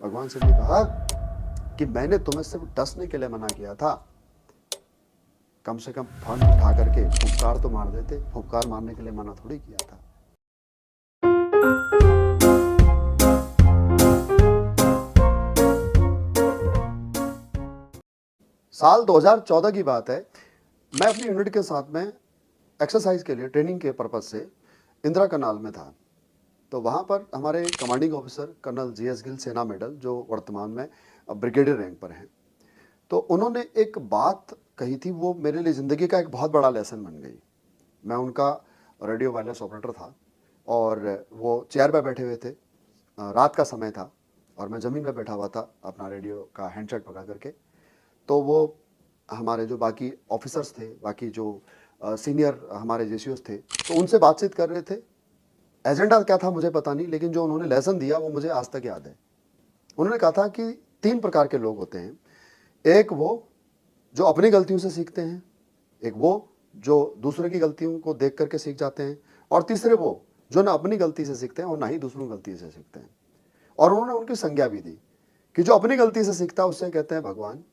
भगवान शिव ने कहा कि मैंने तुम्हें सिर्फ डसने के लिए मना किया था, कम से कम फन उठा करके फुफकार तो मार देते। फुफकार मारने के लिए मना थोड़ी किया था। साल 2014 की बात है। मैं अपनी यूनिट के साथ में एक्सरसाइज के लिए ट्रेनिंग के पर्पज से इंदिरा कनाल में था। तो वहाँ पर हमारे commanding officer colonel GS Gill, Sena medal, जो वर्तमान में ब्रिगेडियर रैंक पर हैं, तो उन्होंने एक बात कही थी, वो मेरे लिए ज़िंदगी का एक बहुत बड़ा लेसन बन गई। मैं उनका रेडियो वायरलेस ऑपरेटर था और वो चेयर पर बैठे हुए थे। रात का समय था और मैं ज़मीन पर बैठा हुआ था अपना रेडियो का हैंडसेट पकड़ करके। तो वो हमारे जो बाकी ऑफिसर्स थे, बाकी जो सीनियर हमारे जेसीओस थे, तो उनसे बातचीत कर रहे थे। एजेंडा क्या था मुझे पता नहीं, लेकिन जो उन्होंने लेसन दिया वो मुझे आज तक याद है। उन्होंने कहा था कि 3 प्रकार के लोग होते हैं। एक वो जो अपनी गलतियों से सीखते हैं, एक वो जो दूसरे की गलतियों को देख करके सीख जाते हैं, और तीसरे वो जो ना अपनी गलती से सीखते हैं और ना ही दूसरों की गलती से सीखते हैं। और उन्होंने उनकी संज्ञा भी दी कि जो अपनी गलती से सीखता है उससे कहते हैं भगवान,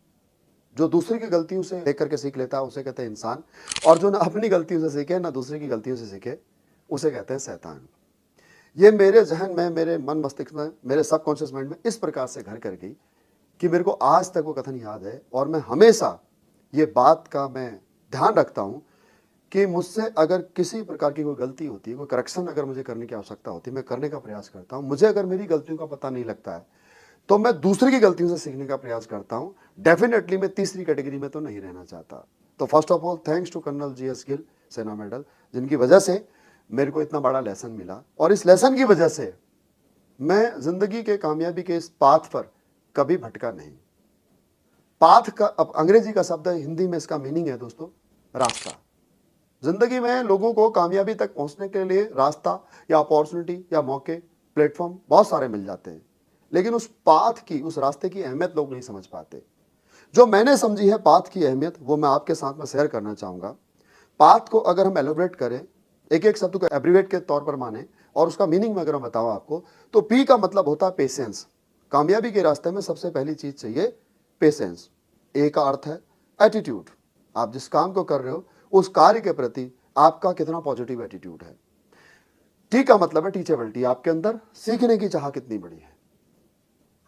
जो दूसरे की गलतियों से देख करके सीख लेता है उसे कहते हैं इंसान, और जो ना अपनी गलतियों से सीखे ना दूसरे की गलतियों से सीखे उसे कहते हैं शैतान। ये मेरे जहन में, मेरे मन मस्तिष्क में, मेरे सबकॉन्शियस माइंड में इस प्रकार से घर कर गई कि मेरे को आज तक वो कथन याद है। और मैं हमेशा ये बात का मैं ध्यान रखता हूँ कि मुझसे अगर किसी प्रकार की कोई गलती होती है, कोई करेक्शन अगर मुझे करने की आवश्यकता होती है, मैं करने का प्रयास करता हूँ। मुझे अगर मेरी गलतियों का पता नहीं लगता है तो मैं दूसरे की गलतियों से सीखने का प्रयास करता हूँ। डेफिनेटली मैं तीसरी कैटेगरी में तो नहीं रहना चाहता। तो first of all thanks to colonel GS Gill, Sena medal, जिनकी वजह से मेरे को इतना बड़ा लेसन मिला। और इस लेसन की वजह से मैं जिंदगी के कामयाबी के इस पाथ पर कभी भटका नहीं। पाथ का अब अंग्रेजी का शब्द है, हिंदी में इसका मीनिंग है दोस्तों रास्ता। जिंदगी में लोगों को कामयाबी तक पहुंचने के लिए रास्ता या अपॉर्चुनिटी या मौके, प्लेटफॉर्म बहुत सारे मिल जाते हैं, लेकिन उस पाथ की, उस रास्ते की अहमियत लोग नहीं समझ पाते। जो मैंने समझी है पाथ की अहमियत, वो मैं आपके साथ में शेयर करना चाहूंगा। पाथ को अगर हम एलोबरेट करें, एक एक शब्द को एब्रीवेट के तौर पर माने और उसका मीनिंग में अगर मैं बताऊं आपको, तो पी का मतलब होता है पेशेंस। कामयाबी के रास्ते में सबसे पहली चीज चाहिए पेशेंस। ए का अर्थ है एटीट्यूड। आप जिस काम को कर रहे हो उस कार्य के प्रति आपका कितना पॉजिटिव एटीट्यूड है। टी का मतलब है टीचेबिलिटी, आपके अंदर सीखने की चाह कितनी बड़ी है।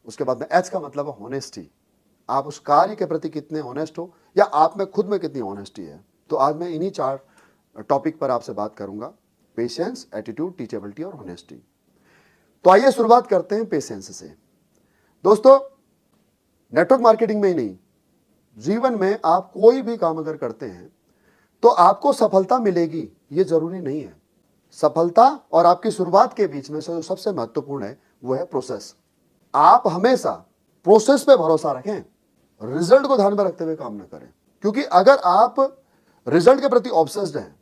उसके बाद में एच का मतलब है होनेस्टी, आप उस कार्य के प्रति कितने ऑनेस्ट हो या आप में खुद में कितनी ऑनेस्टी है। तो आज मैं इन्हीं 4 टॉपिक पर आपसे बात करूंगा, पेशेंस, एटीट्यूड, टीचेबिलिटी और ऑनेस्टी। तो आइए शुरुआत करते हैं पेशेंस से। दोस्तों, नेटवर्क मार्केटिंग में ही नहीं, जीवन में आप कोई भी काम अगर करते हैं तो आपको सफलता मिलेगी ये जरूरी नहीं है। सफलता और आपकी शुरुआत के बीच में से जो सबसे महत्वपूर्ण है वो है प्रोसेस। आप हमेशा प्रोसेस पे भरोसा रखें, रिजल्ट को ध्यान में रखते हुए काम ना करें। क्योंकि अगर आप रिजल्ट के प्रति ऑब्सेस्ड हैं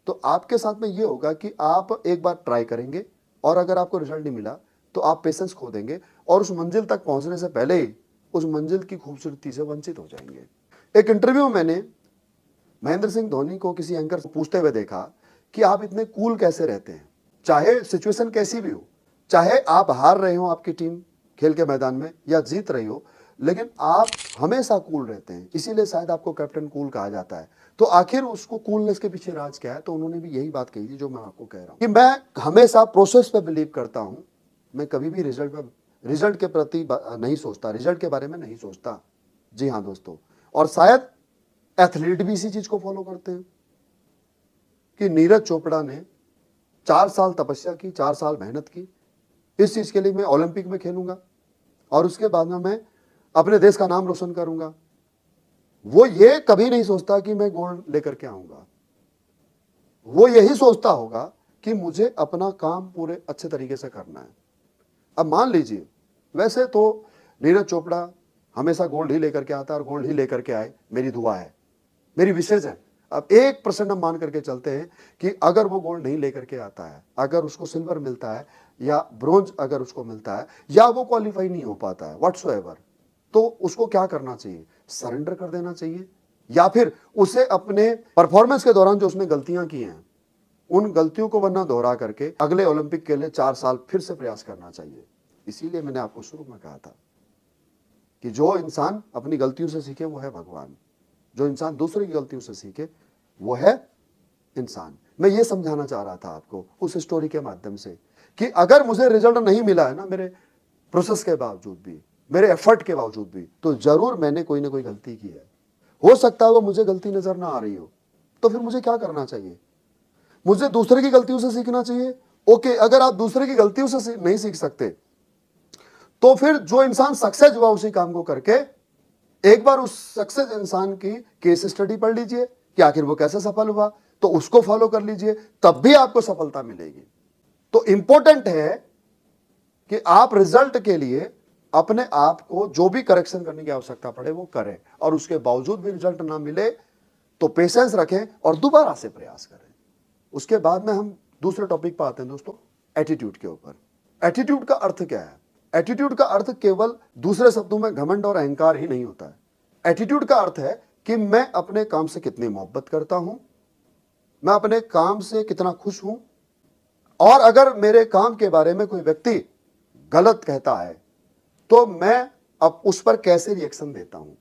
तो आपके साथ में ये होगा कि आप एक बार ट्राई करेंगे और अगर आपको रिजल्ट नहीं मिला तो आप पेशेंस खो देंगे और उस मंजिल तक पहुंचने से पहले ही उस मंजिल की खूबसूरती से वंचित हो जाएंगे। एक इंटरव्यू में मैंने महेंद्र सिंह धोनी को किसी एंकर से पूछते हुए देखा कि आप इतने कूल कैसे रहते हैं, चाहे सिचुएशन कैसी भी हो, चाहे आप हार रहे हो आपकी टीम खेल के मैदान में या जीत रही हो, लेकिन आप हमेशा कूल रहते हैं, इसीलिए शायद आपको कैप्टन कूल कहा जाता है। तो आखिर उसको कूलनेस के पीछे राज क्या है? तो उन्होंने भी यही बात कही थी जो मैं आपको कह रहा हूं कि मैं हमेशा प्रोसेस पे बिलीव करता हूं, मैं कभी भी रिजल्ट के प्रति नहीं सोचता, रिजल्ट के बारे में नहीं सोचता। जी हाँ दोस्तों, और शायद एथलीट भी इसी चीज को फॉलो करते हैं कि नीरज चोपड़ा ने 4 साल तपस्या की, 4 साल मेहनत की इस चीज के लिए मैं ओलंपिक में खेलूंगा और उसके बाद में मैं अपने देश का नाम रोशन करूंगा। वो ये कभी नहीं सोचता कि मैं गोल्ड लेकर के आऊंगा, वो यही सोचता होगा कि मुझे अपना काम पूरे अच्छे तरीके से करना है। अब मान लीजिए, वैसे तो नीरज चोपड़ा हमेशा गोल्ड ही लेकर के आता है और गोल्ड ही लेकर के आए, मेरी दुआ है, मेरी विशेष है। अब 1% हम मान करके चलते हैं कि अगर वो गोल्ड नहीं लेकर के आता है, अगर उसको सिल्वर मिलता है या ब्रोंज अगर उसको मिलता है या वो क्वालिफाई नहीं हो पाता है व्हाटसोएवर, तो उसको क्या करना चाहिए? सरेंडर कर देना चाहिए या फिर उसे अपने परफॉर्मेंस के दौरान जो उसने गलतियां की हैं उन गलतियों को वरना दोहरा करके अगले ओलंपिक के लिए 4 साल फिर से प्रयास करना चाहिए। इसीलिए मैंने आपको शुरू में कहा था कि जो इंसान अपनी गलतियों से सीखे वो है भगवान, जो इंसान दूसरे की गलतियों से सीखे वो है इंसान। मैं ये समझाना चाह रहा था आपको उस स्टोरी के माध्यम से कि अगर मुझे रिजल्ट नहीं मिला है ना मेरे प्रोसेस के बावजूद भी, मेरे एफर्ट के बावजूद भी, तो जरूर मैंने कोई ना कोई गलती की है। हो सकता है वो मुझे गलती नजर ना आ रही हो, तो फिर मुझे क्या करना चाहिए? मुझे दूसरे की गलतियों से सीखना चाहिए। ओके, अगर आप दूसरे की गलतियों से नहीं सीख सकते तो फिर जो इंसान सक्सेस हुआ उसी काम को करके एक बार उस सक्सेस इंसान की केस स्टडी पढ़ लीजिए कि आखिर वो कैसे सफल हुआ, तो उसको फॉलो कर लीजिए, तब भी आपको सफलता मिलेगी। तो इंपॉर्टेंट है कि आप रिजल्ट के लिए अपने आप को जो भी करेक्शन करने की आवश्यकता पड़े वो करें, और उसके बावजूद भी रिजल्ट ना मिले तो पेशेंस रखें और दोबारा से प्रयास करें। उसके बाद में हम दूसरे टॉपिक पर आते हैं दोस्तों, एटीट्यूड के ऊपर। एटीट्यूड का अर्थ क्या है? एटीट्यूड का अर्थ केवल दूसरे शब्दों में घमंड और अहंकार ही नहीं होता है। एटीट्यूड का अर्थ है कि मैं अपने काम से कितनी मोहब्बत करता हूं, मैं अपने काम से कितना खुश हूं, और अगर मेरे काम के बारे में कोई व्यक्ति गलत कहता है तो मैं अब उस पर कैसे रिएक्शन देता हूं।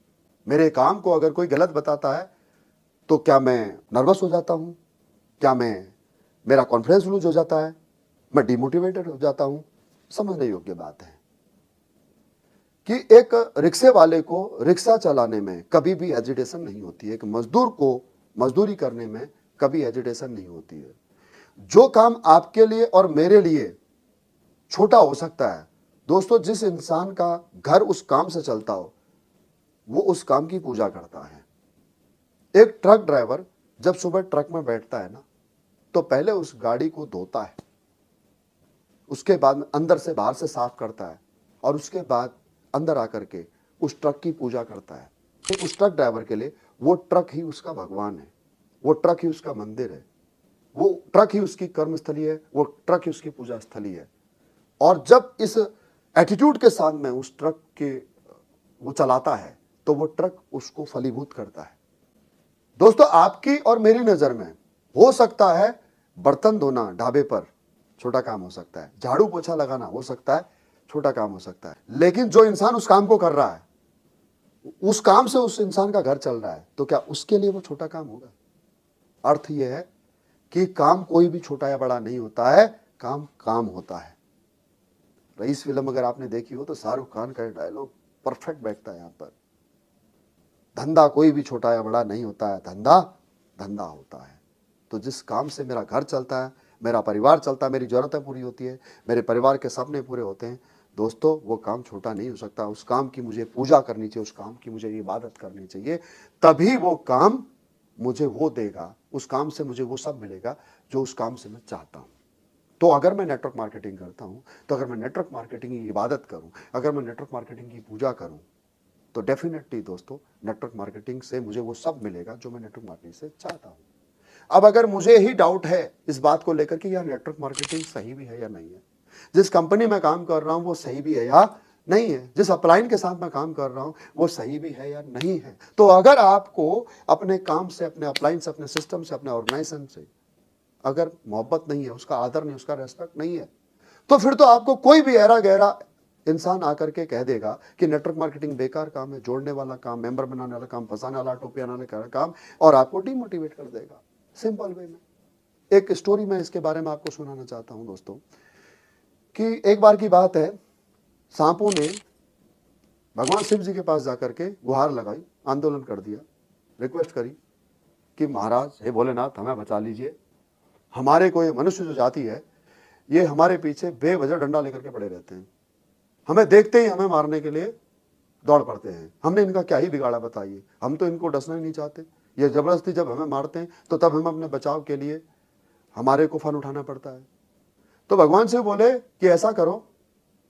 मेरे काम को अगर कोई गलत बताता है तो क्या मैं नर्वस हो जाता हूं, क्या मेरा कॉन्फिडेंस लूज हो जाता है, मैं डिमोटिवेटेड हो जाता हूं? समझने योग्य बात है कि एक रिक्शे वाले को रिक्शा चलाने में कभी भी एजिटेशन नहीं होती है, एक मजदूर को मजदूरी करने में कभी एजिटेशन नहीं होती है। जो काम आपके लिए और मेरे लिए छोटा हो सकता है दोस्तों, जिस इंसान का घर उस काम से चलता हो वो उस काम की पूजा करता है। एक ट्रक ड्राइवर जब सुबह ट्रक में बैठता है ना, तो पहले उस गाड़ी को धोता है, उसके बाद अंदर से बाहर से साफ करता है, और उसके बाद अंदर आकर के उस ट्रक की पूजा करता है। तो उस ट्रक ड्राइवर के लिए वो ट्रक ही उसका भगवान है, वो ट्रक ही उसका मंदिर है, वो ट्रक ही उसकी कर्मस्थली है, वो ट्रक ही उसकी पूजा स्थली है। और जब इस एटीट्यूड के साथ में उस ट्रक के वो चलाता है तो वो ट्रक उसको फलीभूत करता है। दोस्तों, आपकी और मेरी नजर में हो सकता है बर्तन धोना ढाबे पर छोटा काम हो सकता है, झाड़ू पोछा लगाना हो सकता है छोटा काम हो सकता है, लेकिन जो इंसान उस काम को कर रहा है, उस काम से उस इंसान का घर चल रहा है, तो क्या उसके लिए वो छोटा काम होगा? अर्थ यह है कि काम कोई भी छोटा या बड़ा नहीं होता है, काम काम होता है। रईस फिल्म अगर आपने देखी हो तो शाहरुख खान का डायलॉग परफेक्ट बैठता है यहां पर। धंधा कोई भी छोटा या बड़ा नहीं होता है, धंधा धंधा होता है। तो जिस काम से मेरा घर चलता है, मेरा परिवार चलता है, मेरी जरूरतें पूरी होती है, मेरे परिवार के सपने पूरे होते हैं दोस्तों, वो काम छोटा नहीं हो सकता। उस काम की मुझे पूजा करनी चाहिए, उस काम की मुझे इबादत करनी चाहिए, तभी वो काम मुझे वो देगा, उस काम से मुझे वो सब मिलेगा जो उस काम से मैं चाहता हूं। तो अगर मैं नेटवर्क मार्केटिंग करता हूं, तो अगर मैं नेटवर्क मार्केटिंग की इबादत करूं, अगर मैं नेटवर्क मार्केटिंग की पूजा करूं, तो डेफिनेटली दोस्तों नेटवर्क मार्केटिंग से मुझे वो सब मिलेगा जो मैं नेटवर्क मार्केटिंग से चाहता हूं। अब अगर मुझे ही डाउट है इस बात को लेकर कि यार नेटवर्क मार्केटिंग सही भी है या नहीं है, जिस कंपनी में काम कर रहा हूं वो सही भी है या नहीं है, जिस अपलाइन के साथ मैं काम कर रहा हूं वो सही भी है या नहीं है, तो अगर आपको अपने काम से, अपने अपलाइन से, अपने सिस्टम से, अपने ऑर्गेनाइजेशन से अगर मोहब्बत नहीं है, उसका आदर नहीं, उसका रेस्पेक्ट नहीं है, तो फिर तो आपको कोई भी ऐरा गहरा इंसान आकर के कह देगा कि नेटवर्क मार्केटिंग बेकार काम है, जोड़ने वाला काम, मेंबर बनाने वाला काम, फंसाने वाला, टोपी बनाने वाला काम, और आपको डिमोटिवेट कर देगा सिंपल वे में। एक स्टोरी मैं इसके बारे में आपको सुनाना चाहता हूं दोस्तों, कि एक बार की बात है, सांपों ने भगवान शिव जी के पास जाकर के गुहार लगाई, आंदोलन कर दिया, रिक्वेस्ट करी कि महाराज, हे भोलेनाथ, हमें बचा लीजिए, हमारे को ये मनुष्य जो जाति है ये हमारे पीछे बेवजह डंडा लेकर के पड़े रहते हैं, हमें देखते ही हमें मारने के लिए दौड़ पड़ते हैं, हमने इनका क्या ही बिगाड़ा बताइए, हम तो इनको डसना ही नहीं चाहते, ये जबरदस्ती जब हमें मारते हैं तो तब हम अपने बचाव के लिए हमारे को फन उठाना पड़ता है। तो भगवान से बोले कि ऐसा करो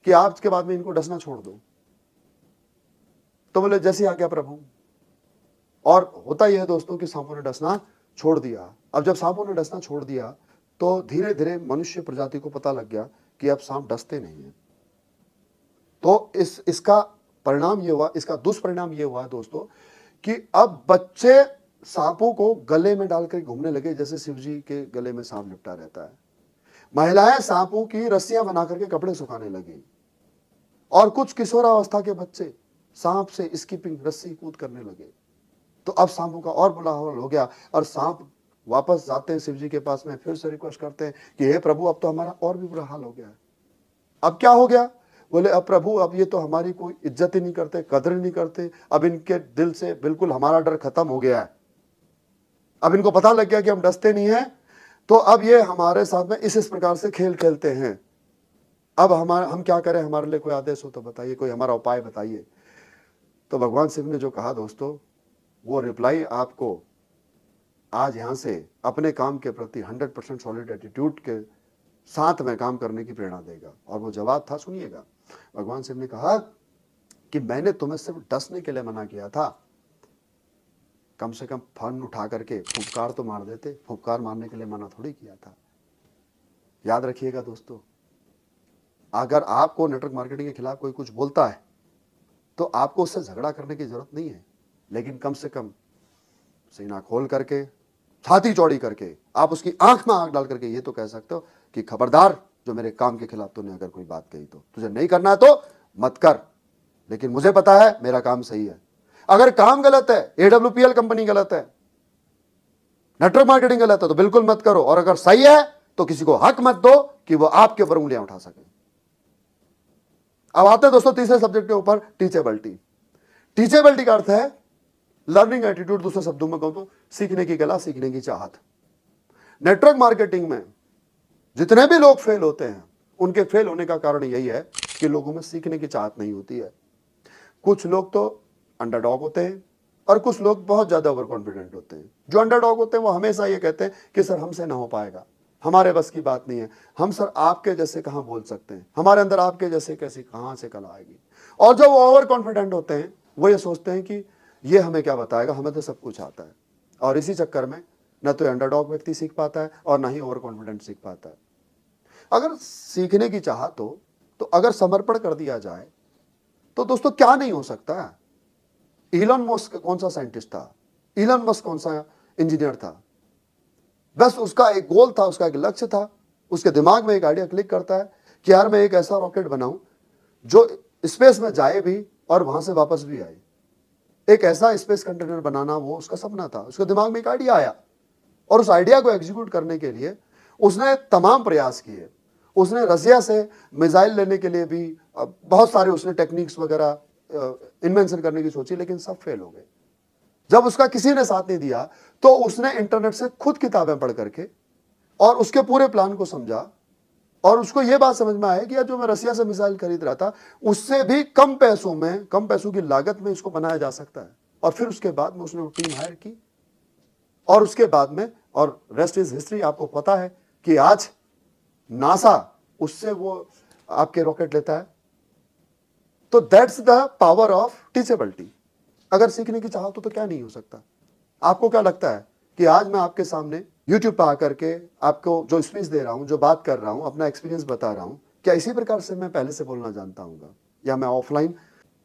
कि आप इसके बाद में इनको डसना छोड़ दो। तो बोले जैसी आज्ञा प्रभु। और होता यह है दोस्तों कि सांपों ने डसना छोड़ दिया। अब जब सांपों ने डसना छोड़ दिया तो धीरे धीरे मनुष्य प्रजाति को पता लग गया कि अब सांप डसते नहीं है। तो इसका परिणाम ये हुआ, इसका दुष्परिणाम ये हुआ दोस्तों कि अब बच्चे सांपों को गले में डालकर घूमने लगे जैसे शिवजी के गले में सांप लिपटा रहता है। महिलाएं सांपों की रस्सियां बना करके कपड़े सुखाने लगी। और कुछ किशोरावस्था के बच्चे सांप से स्कीपिंग रस्सी कूद करने लगे। तो अब सांपों का और बुरा हाल हो गया और सांप वापस जाते हैं शिव जी के पास में, फिर से रिक्वेस्ट करते हैं कि हे प्रभु अब तो हमारा और भी बुरा हाल हो गया है। अब क्या हो गया? बोले अब प्रभु अब ये तो हमारी कोई इज्जत ही नहीं करते, कदर ही नहीं करते, अब इनके दिल से बिल्कुल हमारा डर खत्म हो गया है। अब इनको पता लग गया कि हम डसते नहीं हैं, तो अब ये हमारे साथ में इस प्रकार से खेल खेलते हैं। अब हम क्या करें? हमारे लिए कोई आदेश हो तो बताइए, कोई हमारा उपाय बताइए। तो भगवान शिव ने जो कहा दोस्तों, वो रिप्लाई आपको आज यहां से अपने काम के प्रति 100% सॉलिड एटीट्यूड के साथ में काम करने की प्रेरणा देगा। और वो जवाब था, सुनिएगा। भगवान शिव ने कहा कि मैंने तुम्हें सिर्फ डसने के लिए मना किया था, कम से कम फन उठा करके फुफकार तो मार देते, फुफकार मारने के लिए मना थोड़ी किया था। याद रखिएगा दोस्तों, अगर आपको नेटवर्क मार्केटिंग के खिलाफ कोई कुछ बोलता है तो आपको उससे झगड़ा करने की जरूरत नहीं है, लेकिन कम से कम सीना खोल करके, छाती चौड़ी करके, आप उसकी आंख में आंख डाल करके ये तो कह सकते हो कि खबरदार, जो मेरे काम के खिलाफ तूने अगर कोई बात कही तो तुझे नहीं करना है तो मत कर, लेकिन मुझे पता है मेरा काम सही है। अगर काम गलत है, AWPL कंपनी गलत है, नेटवर्क मार्केटिंग गलत है, तो बिल्कुल मत करो। और अगर सही है तो किसी को हक मत दो कि वो आपके ऊपर उंगलियां उठा सके। अब आते हैं दोस्तों तीसरे सब्जेक्ट के ऊपर, टीचेबिलिटी। टीचेबिलिटी का अर्थ है लर्निंग एटीट्यूड, दूसरे शब्दों में कहूं तो सीखने की कला, सीखने की चाहत। नेटवर्क मार्केटिंग में जितने भी लोग फेल होते हैं, उनके फेल होने का कारण यही है कि लोगों में सीखने की चाहत नहीं होती है। कुछ लोग तो अंडरडॉग होते हैं और कुछ लोग बहुत ज्यादा ओवर कॉन्फिडेंट होते हैं। जो अंडरडॉग होते हैं वो हमेशा ये कहते हैं कि सर हमसे ना हो पाएगा, हमारे बस की बात नहीं है, हम सर आपके जैसे कहां बोल सकते हैं, हमारे अंदर आपके जैसे कैसी कहां से कला आएगी। और जो ओवर कॉन्फिडेंट होते हैं वो ये सोचते हैं कि ये हमें क्या बताएगा, हमें तो सब कुछ आता है। और इसी चक्कर में न तो अंडरडॉग व्यक्ति सीख पाता है और ना ही ओवर कॉन्फिडेंट सीख पाता है। अगर सीखने की चाहत हो तो अगर समर्पण कर दिया जाए तो दोस्तों क्या नहीं हो सकता है। इलॉन मस्क कौन सा साइंटिस्ट था? इलॉन मस्क कौन सा इंजीनियर था? बस उसका एक गोल था, उसका एक लक्ष्य था, उसके दिमाग में एक आइडिया क्लिक करता है कि यार मैं एक ऐसा रॉकेट बनाऊं जो स्पेस में जाए भी और वहां से वापस भी आए। एक ऐसा स्पेस कंटेनर बनाना वो उसका सपना था। उसके दिमाग में एक आइडिया आया और उस आइडिया को एग्जीक्यूट करने के लिए उसने तमाम प्रयास किए। उसने रसिया से मिसाइल लेने के लिए भी बहुत सारे उसने टेक्निक्स वगैरह इन्वेंशन करने की सोची, लेकिन सब फेल हो गए। जब उसका किसी ने साथ नहीं दिया तो उसने इंटरनेट से खुद किताबें पढ़ करके और उसके पूरे प्लान को समझा और उसको यह बात समझ में आया कि जो मैं रसिया से मिसाइल खरीद रहा था उससे भी कम पैसों में, कम पैसों की लागत में इसको बनाया जा सकता है। और फिर उसके बाद में उसने टीम हायर की और उसके बाद में, और रेस्ट इज हिस्ट्री, आपको पता है कि आज नासा उससे वो आपके रॉकेट लेता है। तो that's the power of teachability. अगर सीखने की चाहत हो तो क्या नहीं हो सकता। आपको क्या लगता है कि आज मैं आपके सामने YouTube पर आकर के आपको जो स्पीच दे रहा हूं, जो बात कर रहा हूं, अपना एक्सपीरियंस बता रहा हूं, क्या इसी प्रकार से मैं पहले से बोलना जानता हूँ? या मैं ऑफलाइन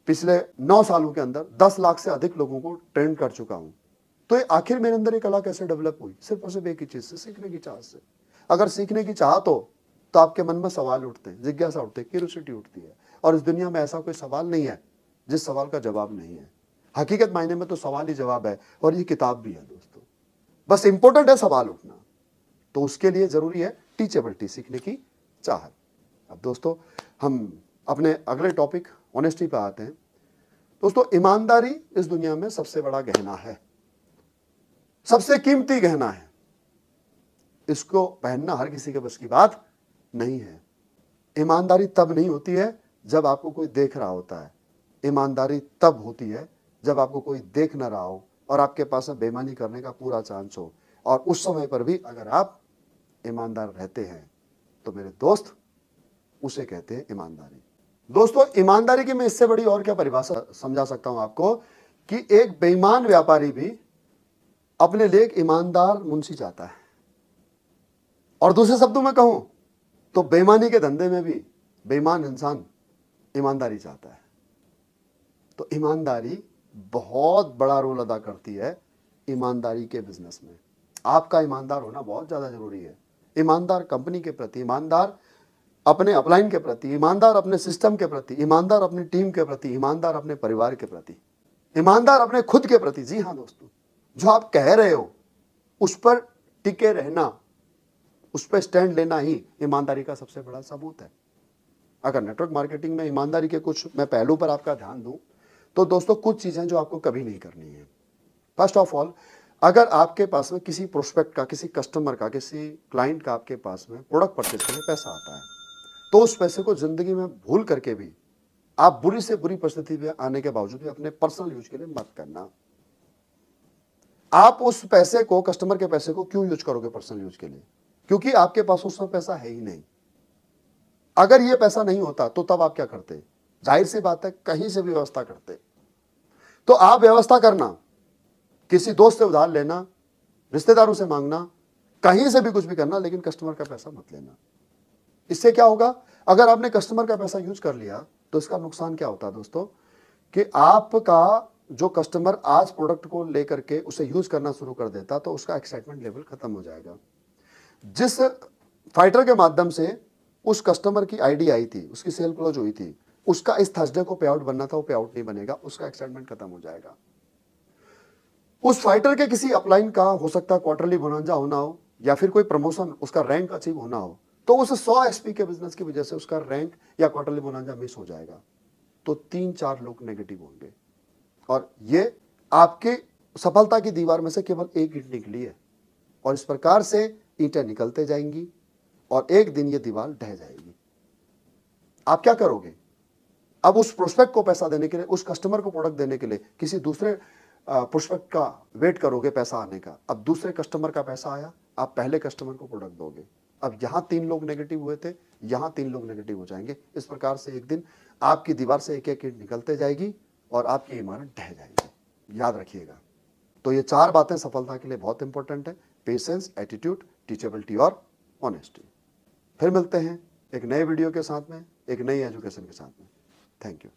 पिछले 9 सालों के अंदर 10 लाख से अधिक लोगों को ट्रेन कर चुका हूं? तो ये आखिर मेरे अंदर ये कला कैसे डेवलप हुई? सिर्फ और सिर्फ एक ही चीज से, सीखने की चाहत से। अगर सीखने की चाहत हो तो आपके मन में सवाल उठते हैं, जिज्ञासा उठती है, क्यूरियोसिटी उठती है। और इस दुनिया में ऐसा कोई सवाल नहीं है जिस सवाल का जवाब नहीं है। हकीकत मायने में तो सवाल ही जवाब है और ये किताब भी है दोस्तों। बस इंपॉर्टेंट है सवाल उठना। तो उसके लिए जरूरी है टीचेबिलिटी, सीखने की चाहत। अब दोस्तों हम अपने अगले टॉपिक ऑनेस्टी पे आते हैं। दोस्तों ईमानदारी इस दुनिया में सबसे बड़ा गहना है, सबसे कीमती गहना है। इसको पहनना हर किसी के बस की बात नहीं है। ईमानदारी तब नहीं होती है जब आपको कोई देख रहा होता है। ईमानदारी तब होती है जब आपको कोई देख ना रहा हो और आपके पास बेईमानी करने का पूरा चांस हो। और उस समय पर भी अगर आप ईमानदार रहते हैं तो मेरे दोस्त, उसे कहते हैं ईमानदारी। दोस्तों ईमानदारी की मैं इससे बड़ी और क्या परिभाषा समझा सकता हूं आपको कि एक बेईमान व्यापारी भी अपने लिए एक ईमानदार मुंशी चाहता है। और दूसरे शब्दों में कहूं तो बेईमानी के धंधे में भी बेईमान इंसान ईमानदारी चाहता है। तो ईमानदारी बहुत बड़ा रोल अदा करती है ईमानदारी के बिजनेस में। आपका ईमानदार होना बहुत ज्यादा जरूरी है। ईमानदार कंपनी के प्रति, ईमानदार अपने अपलाइन के प्रति, ईमानदार अपने सिस्टम के प्रति, ईमानदार अपनी टीम के प्रति, ईमानदार अपने परिवार के प्रति, ईमानदार अपने खुद के प्रति। जी हाँ दोस्तों, जो आप कह रहे हो उस पर टिके रहना, उस पर स्टैंड लेना ही ईमानदारी का सबसे बड़ा सबूत है। अगर नेटवर्क मार्केटिंग में ईमानदारी के कुछ मैं पहलू पर आपका ध्यान दूं तो दोस्तों कुछ चीजें जो आपको कभी नहीं करनी है। फर्स्ट ऑफ ऑल, अगर आपके पास में किसी प्रोस्पेक्ट का, किसी कस्टमर का, किसी क्लाइंट का आपके पास में प्रोडक्ट परचेज के लिए पैसा आता है, तो उस पैसे को जिंदगी में भूल करके भी आप बुरी से बुरी परिस्थिति में आने के बावजूद भी अपने पर्सनल यूज के लिए मत करना। आप उस पैसे को, कस्टमर के पैसे को क्यों यूज करोगे पर्सनल यूज के लिए? क्योंकि आपके पास उसमें पैसा है ही नहीं। अगर ये पैसा नहीं होता तो तब आप क्या करते? जाहिर सी बात है, कहीं से भी व्यवस्था करते। तो आप व्यवस्था करना, किसी दोस्त से उधार लेना, रिश्तेदारों से मांगना, कहीं से भी कुछ भी करना, लेकिन कस्टमर का पैसा मत लेना। इससे क्या होगा? अगर आपने कस्टमर का पैसा यूज कर लिया तो इसका नुकसान क्या होता है दोस्तों, कि आपका जो कस्टमर आज प्रोडक्ट को लेकर के उसे यूज करना शुरू कर देता तो उसका एक्साइटमेंट लेवल खत्म हो जाएगा। जिस फाइटर के माध्यम से उस कस्टमर की आईडी आई थी, उसकी सेल क्लोज हुई थी, उसका इस थर्सडे को पे आउट बनना था, वो पे आउट नहीं बनेगा, उसका एक्साइटमेंट खत्म हो जाएगा। उस फाइटर के किसी अपलाइन का हो सकता है क्वार्टरली बोनांजा होना हो, या फिर कोई प्रमोशन, उसका रैंक अचीव होना हो, तो उस 100 एसपी के बिजनेस की वजह से उसका रैंक या क्वार्टरली बोनांजा मिस हो जाएगा, तो 3-4 लोग नेगेटिव होंगे, और ये आपके सफलता की दीवार में से केवल एक ईंट निकली है, और इस प्रकार से ईंटें निकलते जाएंगी और एक दिन ये दीवार ढह जाएगी। आप क्या करोगे? अब उस प्रोस्पेक्ट को पैसा देने के लिए, उस कस्टमर को प्रोडक्ट देने के लिए किसी दूसरे प्रोस्पेक्ट का वेट करोगे पैसा आने का। अब दूसरे कस्टमर का पैसा आया, आप पहले कस्टमर को प्रोडक्ट दोगे। अब यहां 3 लोग नेगेटिव हुए थे, यहां 3 लोग नेगेटिव हो जाएंगे। इस प्रकार से एक दिन आपकी दीवार से एक एक ईंट निकलते जाएगी और आपकी इमारत ढह जाएगी। याद रखिएगा। तो ये 4 बातें सफलता के लिए बहुत इंपॉर्टेंट है: पेशेंस, एटीट्यूड, टीचेबिलिटी और ऑनेस्टी। फिर मिलते हैं एक नए वीडियो के साथ में, एक नई एजुकेशन के साथ में। Thank you.